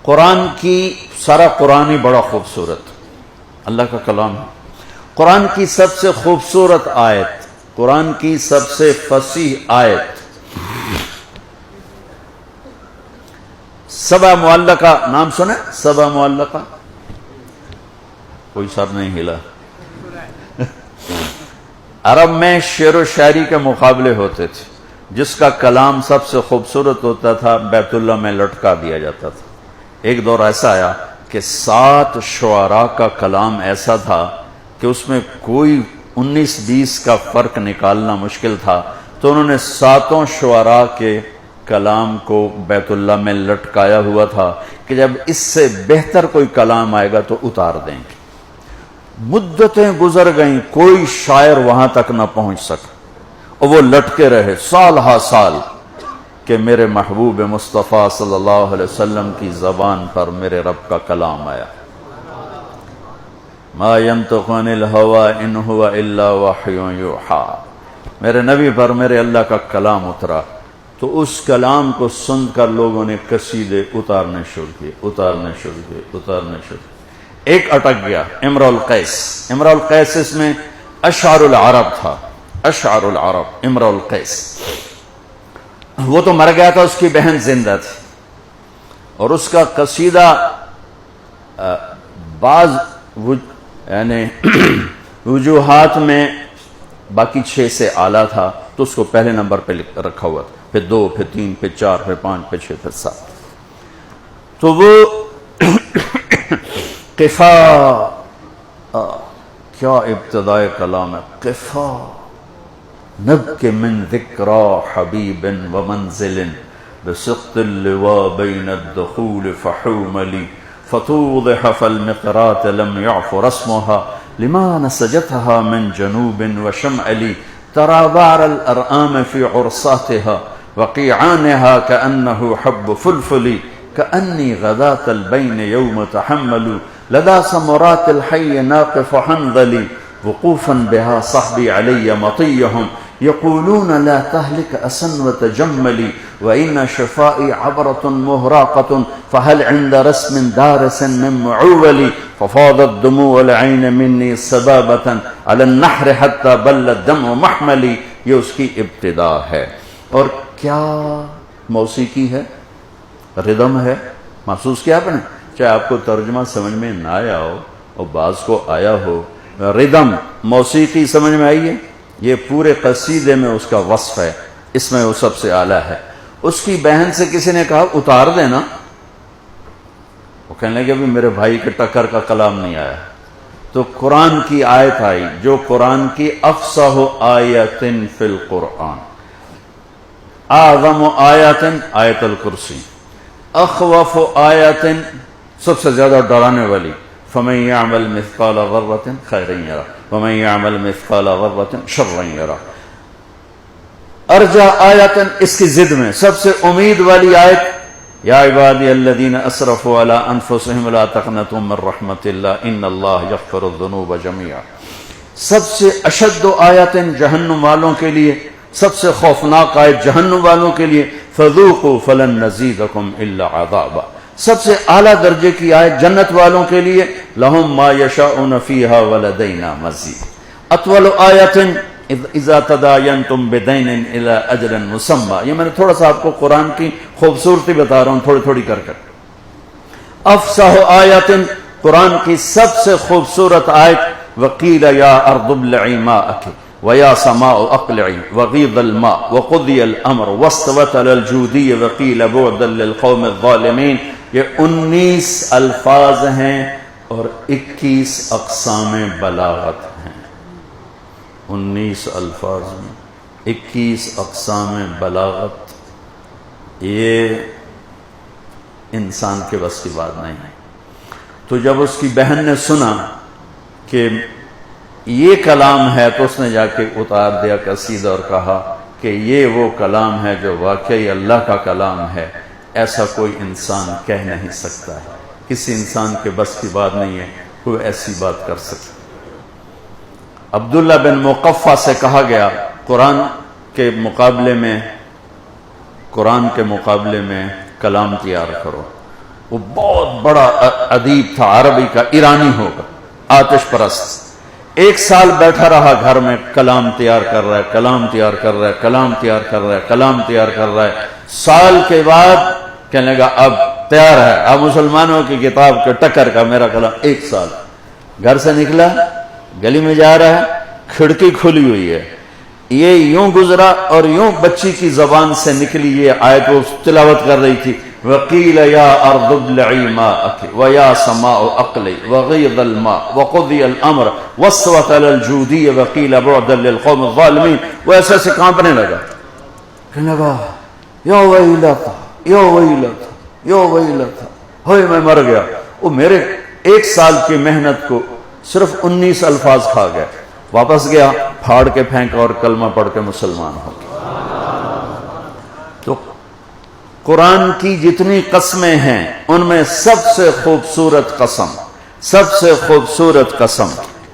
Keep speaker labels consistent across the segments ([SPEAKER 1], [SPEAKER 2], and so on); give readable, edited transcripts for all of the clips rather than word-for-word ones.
[SPEAKER 1] قرآن کی سارا قرآن ہی بڑا خوبصورت اللہ کا کلام ہے. قرآن کی سب سے خوبصورت آیت، قرآن کی سب سے فصیح آیت سبع معلقہ. نام سنے سبع معلقہ؟ کوئی سر نہیں ہلا. عرب میں شعر و شاعری کے مقابلے ہوتے تھے. جس کا کلام سب سے خوبصورت ہوتا تھا بیت اللہ میں لٹکا دیا جاتا تھا. ایک دور ایسا آیا کہ 7 شعراء کا کلام ایسا تھا کہ اس میں کوئی 19-20 کا فرق نکالنا مشکل تھا، تو انہوں نے 7 شعراء کے کلام کو بیت اللہ میں لٹکایا ہوا تھا کہ جب اس سے بہتر کوئی کلام آئے گا تو اتار دیں گے. مدتیں گزر گئیں، کوئی شاعر وہاں تک نہ پہنچ سکا اور وہ لٹکے رہے سال ہا سال کہ میرے محبوب مصطفیٰ صلی اللہ علیہ وسلم کی زبان پر میرے رب کا کلام آیا. ما ينطق عن الهوى ان هو الا وحی یوحی. میرے نبی پر میرے اللہ کا کلام اترا تو اس کلام کو سن کر لوگوں نے قصیدے اتارنے شروع کیے. ایک اٹک گیا، امرؤ القیس. امرؤ القیس اس میں اشعار العرب تھا. اشعار العرب امرؤ القیس. وہ تو مر گیا تھا، اس کی بہن زندہ تھی اور اس کا قصیدہ بعض یعنی وجوہات میں باقی 6 سے اعلیٰ تھا، تو اس کو پہلے نمبر پہ رکھا ہوا تھا، پھر 2، پھر 3، پھر 4، پھر 5، پھر 6، پھر 7. تو وہ قفا، کیا ابتدائے کلام ہے. قفا نبک من ذکرى حبیب ومنزل بسقط اللواء بین الدخول فحوملی فتوضح فالمقرات لم يعف رسمها لما نسجتها من جنوب وشمعلی ترى بار الارآم في عرصاتها وقيعانها كأنه حب فلفلي كأني غداة البين يوم تحمل لدى سمرات الحي ناقف حنظلي وقوفا بها صحبي علي مطيهم يقولون لا تهلك أسن وتجملي وإن شفائي عبرة مهراقة فهل عند رسم دارس من معولي ففاضت دموع العين مني سبابة على النحر حتى بل الدمع محملي. یہ اس کی ابتدا ہے. اور کیا موسیقی ہے، ردم ہے. محسوس کیا آپ نے؟ چاہے آپ کو ترجمہ سمجھ میں نہ آیا ہو اور بعض کو آیا ہو، ردم موسیقی سمجھ میں آئی ہے. یہ پورے قصیدے میں اس کا وصف ہے، اس میں وہ سب سے اعلیٰ ہے. اس کی بہن سے کسی نے کہا اتار دینا، وہ کہنے لگے ابھی میرے بھائی کے ٹکر کا کلام نہیں آیا. تو قرآن کی آیت آئی جو قرآن کی افصح آیت فی القرآن، اعظم آیت آیت الکرسی، اخوف آیت سب سے زیادہ ڈرانے والی فمن یعمل مثقال ذرۃ خیرا یرہ ومن یعمل مثقال ذرۃ شرا یرہ. ارجا آیت اس کی ضد میں سب سے امید والی آیت یا عبادی الذین اسرفوا علی انفسہم لا تقنطوا من رحمت اللہ ان اللہ یغفر الذنوب جميعا. سب سے اشد آیت جہنم والوں کے لیے، سب سے خوفناک آیت جہنم والوں کے لیے فذوقوا فلن نزیدکم الا عذابا. سب سے اعلیٰ درجے کی آیت جنت والوں کے لیے لہم ما یشاؤون فیہا ولدینا مزید. اطول آیت اذا تداینتم بدین الی اجل مسمی. یہ میں نے تھوڑا سا آپ کو قرآن کی خوبصورتی بتا رہا ہوں تھوڑی تھوڑی کر کر. افصح آیت قرآن کی سب سے خوبصورت آیت وقیل یا ارض ابلعی ماءک ویا سماء اقلعی وغیض الماء وقضی الامر واستوت علی الجودی وقیل بعدا للقوم الظالمین. یہ 19 الفاظ ہیں اور 21 اقسام بلاغت ہیں. 19 الفاظ میں 21 اقسام بلاغت. یہ انسان کے بس کی بات نہیں ہے. تو جب اس کی بہن نے سنا کہ یہ کلام ہے تو اس نے جا کے اتار دیا قصیدہ اور کہا کہ یہ وہ کلام ہے جو واقعی اللہ کا کلام ہے. ایسا کوئی انسان کہہ نہیں سکتا ہے، کسی انسان کے بس کی بات نہیں ہے کوئی ایسی بات کر سکتا. عبداللہ بن مقفع سے کہا گیا قرآن کے مقابلے میں کلام تیار کرو. وہ بہت بڑا ادیب تھا عربی کا، ایرانی ہوگا، آتش پرست. 1 سال بیٹھا رہا گھر میں، کلام تیار کر رہا ہے، کلام تیار کر رہا ہے، کلام تیار کر رہا ہے، کلام تیار کر رہا ہے. سال کے بعد کہنے لگا اب تیار ہے، اب مسلمانوں کی کتاب کے ٹکر کا میرا کلام. 1 سال گھر سے نکلا، گلی میں جا رہا ہے، کھڑکی کھلی ہوئی ہے، یہ یوں گزرا اور یوں بچی کی زبان سے نکلی یہ آیت، وہ تلاوت کر رہی تھی. وَقِيلَ يَا أَرْضُ ابْلَعِي مَاءَكِ وَيَا سَمَاءُ أَقْلِعِ وَغِيضَ الْمَاءُ وَقُضِيَ الْأَمْرُ وَاسْتَوَتْ عَلَى الْجُودِيِّ وَقِيلَ بُعْدًا لِلْقَوْمِ الظَّالِمِينَ. وہ ایسے سے کانپنے لگا، کہنے لگا یا ویلتا یا ویلتا یا ویلتا، ہوئے میں مر گیا. وہ میرے 1 سال کی محنت کو صرف 19 الفاظ کھا گیا. واپس گیا، پھاڑ کے پھینک اور کلمہ پڑھ کے مسلمان ہو گیا. تو قرآن کی جتنی قسمیں ہیں ان میں سب سے خوبصورت قسم، سب سے خوبصورت قسم،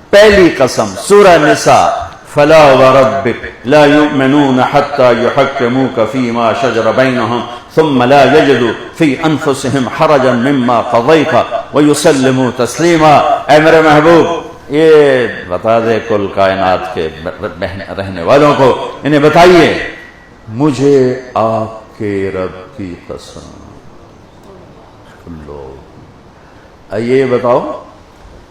[SPEAKER 1] پہلی قسم سورہ نساء، فلا وربک لا یؤمنون حتی یحکموک فیما شجر بینہم ثم لا یجدوا فی انفسہم حرجا مما قضیت ویسلموا تسلیما. اے میرے محبوب، یہ بتا دے کل کائنات کے رہنے والوں کو، انہیں بتائیے مجھے آپ کے رب کی قسم. یہ بتاؤ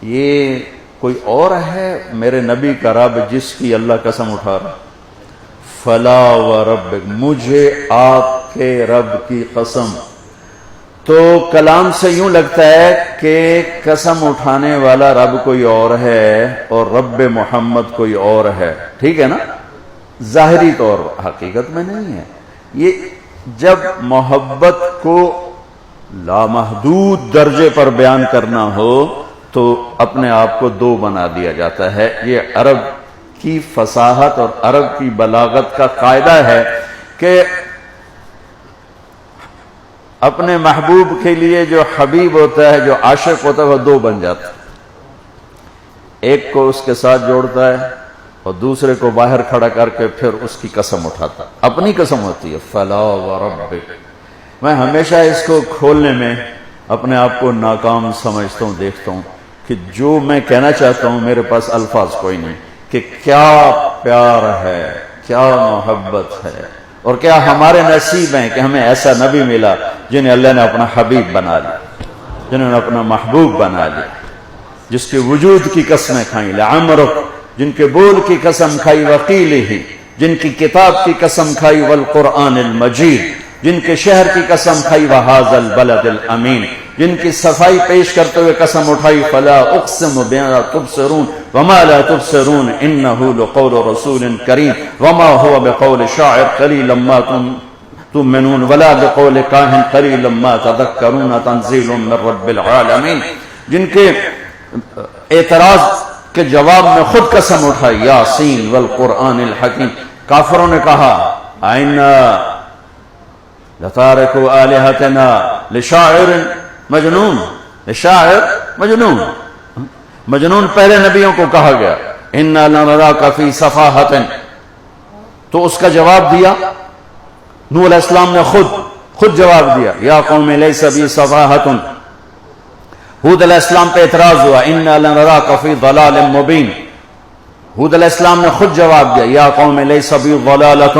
[SPEAKER 1] یہ کوئی اور ہے میرے نبی کا رب جس کی اللہ قسم اٹھا رہا؟ فلا وربک، مجھے آپ کے رب کی قسم. تو کلام سے یوں لگتا ہے کہ قسم اٹھانے والا رب کوئی اور ہے اور رب محمد کوئی اور ہے، ٹھیک ہے نا، ظاہری طور، حقیقت میں نہیں ہے. یہ جب محبت کو لامحدود درجے پر بیان کرنا ہو تو اپنے آپ کو 2 بنا دیا جاتا ہے. یہ عرب کی فصاحت اور عرب کی بلاغت کا قاعدہ ہے کہ اپنے محبوب کے لیے جو حبیب ہوتا ہے، جو عاشق ہوتا ہے، وہ 2 بن جاتا ہے. ایک کو اس کے ساتھ جوڑتا ہے اور دوسرے کو باہر کھڑا کر کے پھر اس کی قسم اٹھاتا ہے. اپنی قسم ہوتی ہے فلا وربک. میں ہمیشہ اس کو کھولنے میں اپنے آپ کو ناکام سمجھتا ہوں، دیکھتا ہوں کہ جو میں کہنا چاہتا ہوں میرے پاس الفاظ کوئی نہیں کہ کیا پیار ہے، کیا محبت ہے، اور کیا ہمارے نصیب ہیں کہ ہمیں ایسا نبی ملا جنہیں اللہ نے اپنا حبیب بنا لیا، جنہوں نے اپنا محبوب بنا لیا، جس کے وجود کی قسمیں کھائیں لعمرک، جن کے بول کی قسم کھائی وقیلہ، جن کی کتاب کی قسم کھائی والقرآن المجید، جن کے شہر کی قسم کھائی وہذا البلد الامین، جن کی صفائی پیش کرتے ہوئے قسم اٹھائی فلا اقسم بما تبصرون وما لا تبصرون انه لقول رسول کریم وما هو بقول شاعر قلیلا ما تؤمنون ولا بقول کاہن قلیلا ما تذکرون تنزیل من رب العالمین. جن کے اعتراض کے جواب میں خود قسم اٹھائی یاسین والقرآن الحکیم. کافروں نے کہا آئنا لتارکو آلہتنا لشاعر مجنون. لشاعر مجنون، مجنون پہلے نبیوں کو کہا گیا انا لنراک فی صفاحۃ. تو اس کا جواب دیا نوح علیہ السلام نے خود جواب دیا یا قوم لیس بی صفاحۃ. ہود علیہ السلام پہ اعتراض ہوا انا لنراک فی ضلال مبین. ہود علیہ السلام نے خود جواب دیا یا قوم لیس بی ضلالۃ.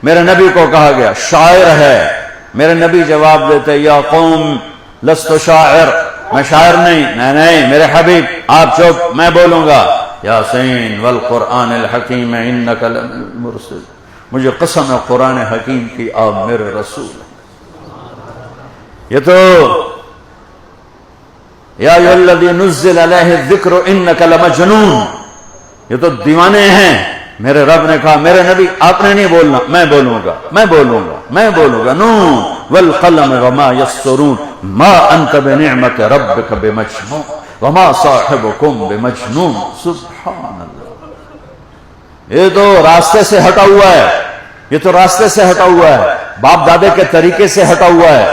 [SPEAKER 1] میرے نبی کو کہا گیا شاعر ہے، میرے نبی جواب دیتے یا قوم لست شاعر، میں شاعر نہیں میرے حبیب آپ چپ، میں بولوں گا یاسین والقرآن الحکیم انک لمرسل. مجھے قسم ہے قرآن حکیم کی آپ میرے رسول ہیں. یہ تو یا ایھا الذی نزل علیہ الذکر انک لمجنون، یہ تو دیوانے ہیں. میرے رب نے کہا میرے نبی آپ نے نہیں بولنا، میں بولوں گا میں بولوں گا میں بولوں گا. نون والقلم وما یسطرون ما انت بنعمت ربک بمجنون وما صاحبکم بمجنون. سبحان اللہ. یہ تو راستے سے ہٹا ہوا ہے، یہ تو راستے سے ہٹا ہوا ہے، باپ دادے کے طریقے سے ہٹا ہوا ہے.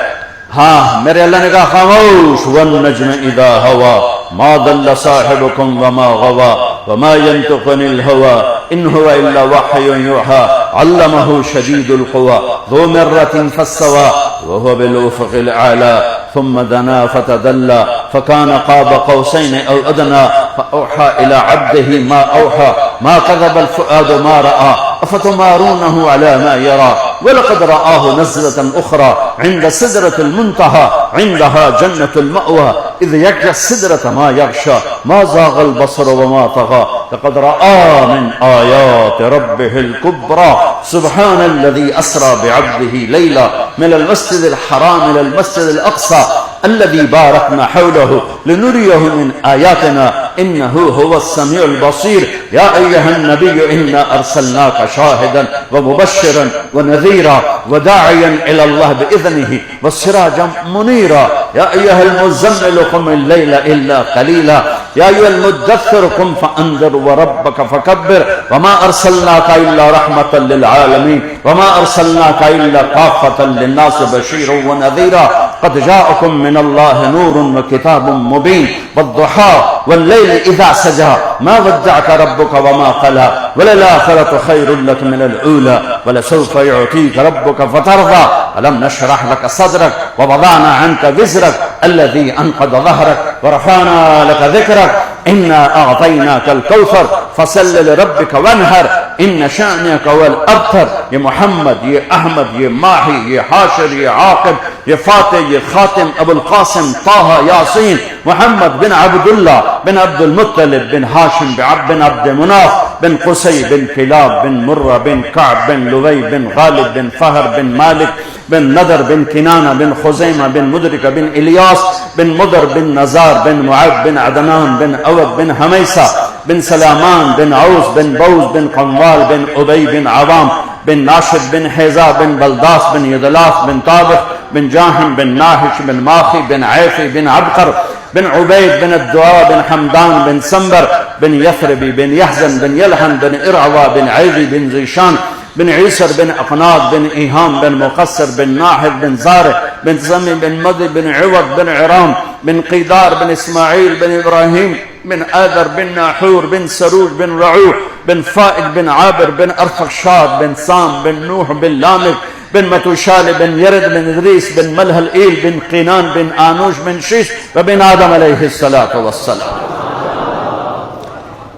[SPEAKER 1] ہاں میرے اللہ نے کہا خاموش والنجم اذا ہوا ما ضل صاحبکم وما غوا وما ينطق عن الهوى ان هو الا وحی یوحى علمه شدید القوى ذو مرة فاستوى وهو بالافق الاعلى ثم دنا فتدلى فكان قاب قوسين او ادنى فاوحى الى عبده ما اوحى ما كذب الفؤاد ما راى افتمارونه على ما يرى ولقد رآه نزلة اخرى عند سدرة المنتهى عندها جنة المأوى اذ يغشى السدرة ما يغشى ما زاغ البصر وما طغى لقد رأى من آيات ربه الكبرى سبحان الذي أسرى بعبده ليلا من المسجد الحرام إلى المسجد الأقصى الذي باركنا حوله لنريه من آياتنا إنه هو السميع البصير يا أيها النبي إنا أرسلناك شاهدا ومبشرا ونذيرا وداعيا إلى الله بإذنه وسراجا منيرا يا أيها المزمل قم الليل إلا قليلا يا أيها المدثر قم فأنذر وربك فكبر وما أرسلناك إلا رحمة للعالمين وما أرسلناك إلا كافة للناس بشيرا ونذيرا قد جاءكم من الله نور وكتاب مبين والضحى والليل إذا سجى ما ودعك ربك وما قلى وللآخرة خير لك من الأولى ولسوف يعطيك ربك فترضى ألم نشرح لك صدرك ووضعنا عنك وزرك الذي أنقض ظهرك ورفعنا لك ذكرك إنا أعطيناك الكوثر فصل لربك وانهر إن شأنك هو الأبتر یہ محمد یہ احمد یہ ماہی یہ حاشر یہ عاقب یہ فاتح یہ خاتم ابو القاسم طه یاسین محمد بن عبداللہ بن عبد المطلب بن ہاشم بن عبد مناف بن قصی بن کلاب بن مرہ بن کعب بن لوی بن غالب بن فہر بن مالک بن نضر بن کنانہ بن خزیمہ بن مدرکہ بن الیاس بن مدر بن نزار بن معد بن عدنان بن عوض بن حمیسہ بن سلامان بن عوس بن بوز بن قنوال بن عبی بن عوام بن ناشد بن حیزہ بن بلداس بن یدلاس بن طابخ بن جاہم بن ناہش بن ماخی بن عیفی بن عبقر بن عبید بن الدعاء بن حمدان بن سنبر بن یثربی بن یحزن بن یلحن بن ارعوا بن عیدی بن زیشان بن عیسر بن اقناط بن ایہام بن مقصر بن ناحد بن زارع بن سمی بن مدی بن عوض بن عرام بن قیدار بن اسماعیل بن ابراہیم بن آذر بن ناحور بن سروج بن رعوح بن فائد بن عابر بن ارفخشاد بن سام بن نوح بن لامک بن متوشال بن یرد بن ادریس بن ملحل ایل بن قینان بن آنوش بن شیش وبن آدم علیہ السلام.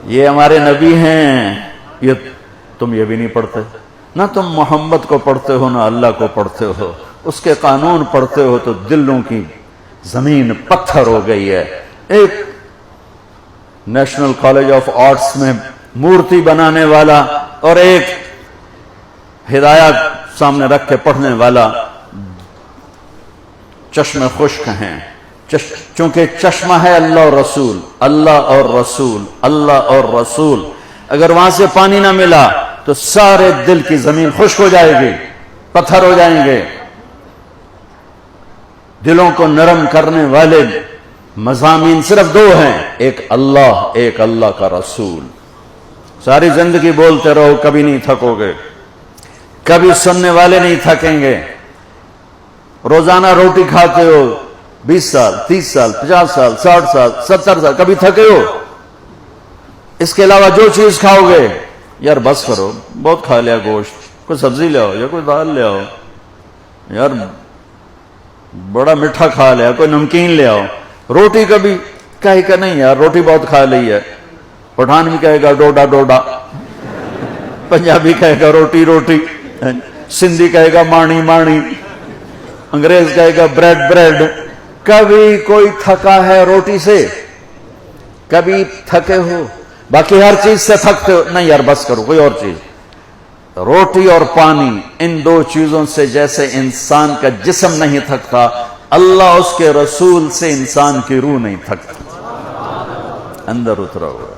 [SPEAKER 1] یہ ہمارے نبی ہیں. یہ تم یہ بھی نہیں پڑھتے، نہ تم محمد کو پڑھتے ہو نہ اللہ کو پڑھتے ہو. اس کے قانون پڑھتے ہو تو دلوں کی زمین پتھر ہو گئی ہے. ایک نیشنل کالج آف آرٹس میں مورتی بنانے والا اور ایک ہدایات سامنے رکھ کے پڑھنے والا چشمے خشک ہیں. چونکہ چشمہ ہے اللہ اور رسول، اللہ اور رسول، اللہ اور رسول. اگر وہاں سے پانی نہ ملا تو سارے دل کی زمین خشک ہو جائے گی، پتھر ہو جائیں گے. دلوں کو نرم کرنے والے مضامین صرف دو ہیں، ایک اللہ کا رسول. ساری زندگی بولتے رہو، کبھی نہیں تھکو گے، کبھی سننے والے نہیں تھکیں گے. روزانہ روٹی کھاتے ہو 20 سال 30 سال 50 سال 60 سال 70 سال، کبھی تھکے ہو؟ اس کے علاوہ جو چیز کھاؤ گے، یار بس کرو، بہت کھا لیا گوشت، کوئی سبزی لے آؤ یا کوئی دال لے آؤ، یار بڑا میٹھا کھا لیا، کوئی نمکین لے آؤ. روٹی کبھی کہے کہ نہیں یار روٹی بہت کھا لی ہے. پٹھان بھی کہے گا ڈوڈا ڈوڈا، پنجابی کہے گا روٹی روٹی، سندھی کہے گا مانی مانی، انگریز کہے گا بریڈ بریڈ. کبھی کوئی تھکا ہے روٹی سے؟ کبھی تھکے ہو؟ باقی ہر چیز سے تھکتے ہو؟ نہیں یار بس کرو، کوئی اور چیز. روٹی اور پانی، ان دو چیزوں سے جیسے انسان کا جسم نہیں تھکتا، اللہ اس کے رسول سے انسان کی روح نہیں تھکتی، اندر اترا ہوا.